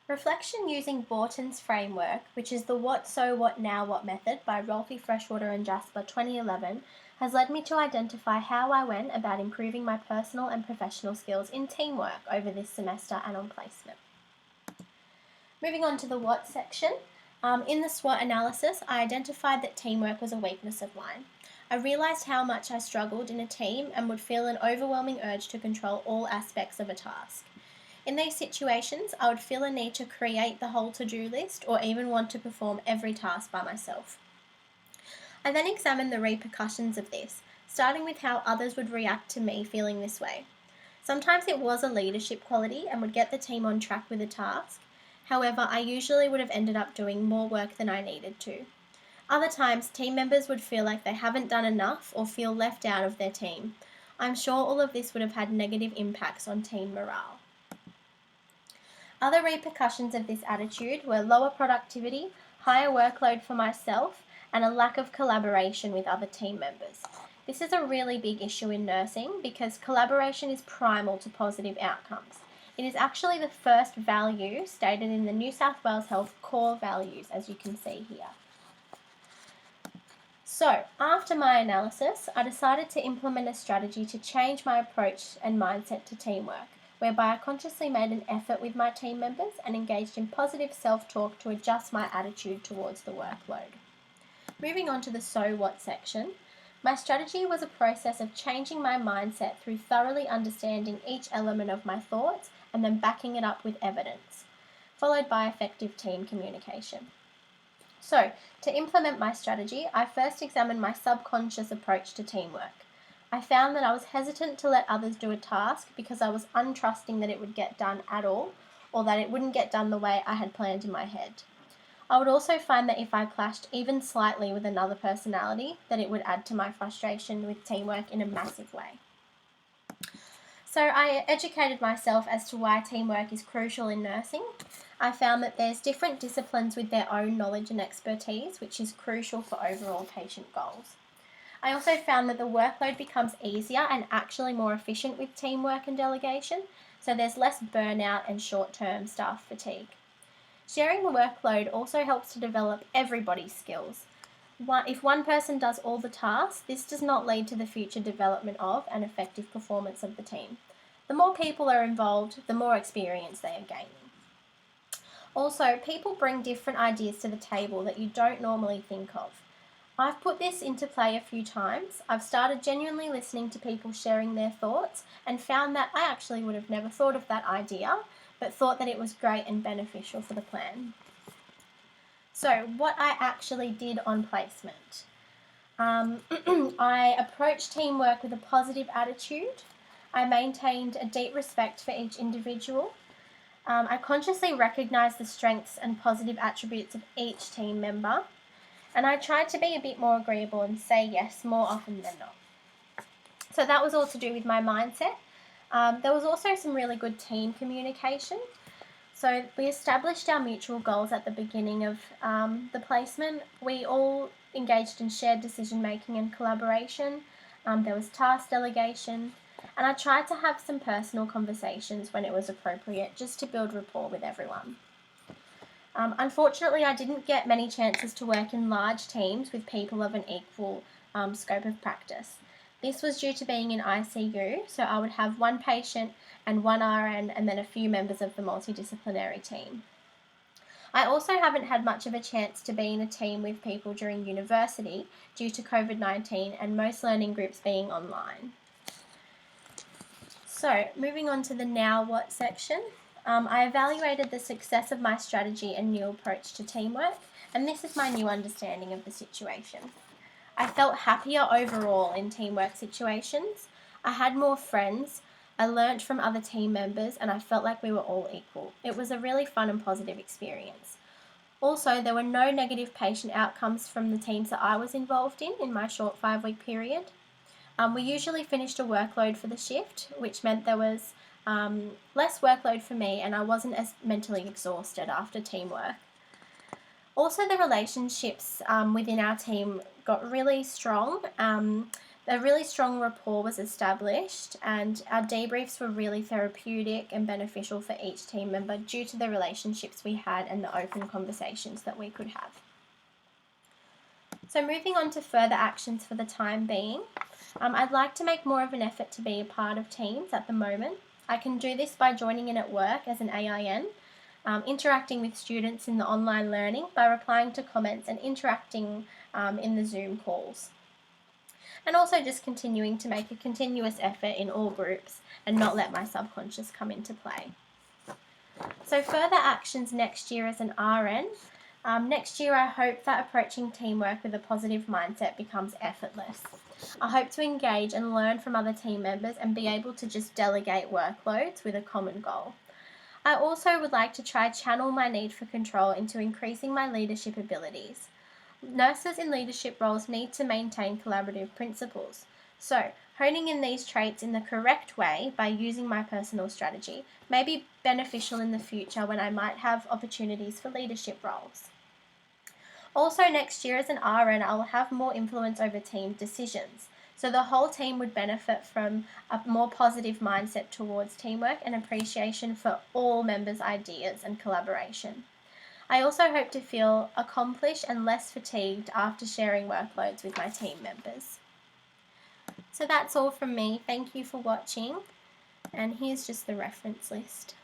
Reflection using Borton's framework, which is the What So What Now What method by Rolfie Freshwater and Jasper 2011, has led me to identify how I went about improving my personal and professional skills in teamwork over this semester and on placement. Moving on to the what section. In the SWOT analysis, I identified that teamwork was a weakness of mine. I realised how much I struggled in a team and would feel an overwhelming urge to control all aspects of a task. In these situations, I would feel a need to create the whole to-do list or even want to perform every task by myself. I then examined the repercussions of this, starting with how others would react to me feeling this way. Sometimes it was a leadership quality and would get the team on track with a task. However, I usually would have ended up doing more work than I needed to. Other times, team members would feel like they haven't done enough or feel left out of their team. I'm sure all of this would have had negative impacts on team morale. Other repercussions of this attitude were lower productivity, higher workload for myself, and a lack of collaboration with other team members. This is a really big issue in nursing because collaboration is primal to positive outcomes. It is actually the first value stated in the New South Wales Health core values, as you can see here. So, after my analysis, I decided to implement a strategy to change my approach and mindset to teamwork, whereby I consciously made an effort with my team members and engaged in positive self-talk to adjust my attitude towards the workload. Moving on to the so what section, my strategy was a process of changing my mindset through thoroughly understanding each element of my thoughts and then backing it up with evidence, followed by effective team communication. So, to implement my strategy, I first examined my subconscious approach to teamwork. I found that I was hesitant to let others do a task because I was untrusting that it would get done at all, or that it wouldn't get done the way I had planned in my head. I would also find that if I clashed even slightly with another personality, that it would add to my frustration with teamwork in a massive way. So I educated myself as to why teamwork is crucial in nursing. I found that there's different disciplines with their own knowledge and expertise, which is crucial for overall patient goals. I also found that the workload becomes easier and actually more efficient with teamwork and delegation, so there's less burnout and short-term staff fatigue. Sharing the workload also helps to develop everybody's skills. If one person does all the tasks, this does not lead to the future development of and effective performance of the team. The more people are involved, the more experience they are gaining. Also, people bring different ideas to the table that you don't normally think of. I've put this into play a few times. I've started genuinely listening to people sharing their thoughts and found that I actually would have never thought of that idea, but thought that it was great and beneficial for the plan. So, what I actually did on placement. I approached teamwork with a positive attitude. I maintained a deep respect for each individual. I consciously recognised the strengths and positive attributes of each team member. And I tried to be a bit more agreeable and say yes more often than not. So that was all to do with my mindset. There was also some really good team communication. So we established our mutual goals at the beginning of the placement. We all engaged in shared decision making and collaboration. There was task delegation. And I tried to have some personal conversations when it was appropriate, just to build rapport with everyone. Unfortunately, I didn't get many chances to work in large teams with people of an equal scope of practice. This was due to being in ICU, so I would have one patient and one RN and then a few members of the multidisciplinary team. I also haven't had much of a chance to be in a team with people during university due to COVID-19 and most learning groups being online. So, moving on to the now what section. I evaluated the success of my strategy and new approach to teamwork, and this is my new understanding of the situation. I felt happier overall in teamwork situations. I had more friends, I learnt from other team members, and I felt like we were all equal. It was a really fun and positive experience. Also, there were no negative patient outcomes from the teams that I was involved in my short 5-week period. We usually finished a workload for the shift, which meant there was less workload for me and I wasn't as mentally exhausted after teamwork. Also, the relationships within our team got really strong. A really strong rapport was established, and our debriefs were really therapeutic and beneficial for each team member due to the relationships we had and the open conversations that we could have. So moving on to further actions for the time being, I'd like to make more of an effort to be a part of teams at the moment. I can do this by joining in at work as an AIN, interacting with students in the online learning by replying to comments and interacting in the Zoom calls. And also just continuing to make a continuous effort in all groups and not let my subconscious come into play. So further actions next year as an RN. Next year I hope that approaching teamwork with a positive mindset becomes effortless. I hope to engage and learn from other team members and be able to just delegate workloads with a common goal. I also would like to try channel my need for control into increasing my leadership abilities. Nurses in leadership roles need to maintain collaborative principles. So, honing in these traits in the correct way by using my personal strategy may be beneficial in the future when I might have opportunities for leadership roles. Also, next year as an RN, I will have more influence over team decisions. So the whole team would benefit from a more positive mindset towards teamwork and appreciation for all members' ideas and collaboration. I also hope to feel accomplished and less fatigued after sharing workloads with my team members. So that's all from me. Thank you for watching, and here's just the reference list.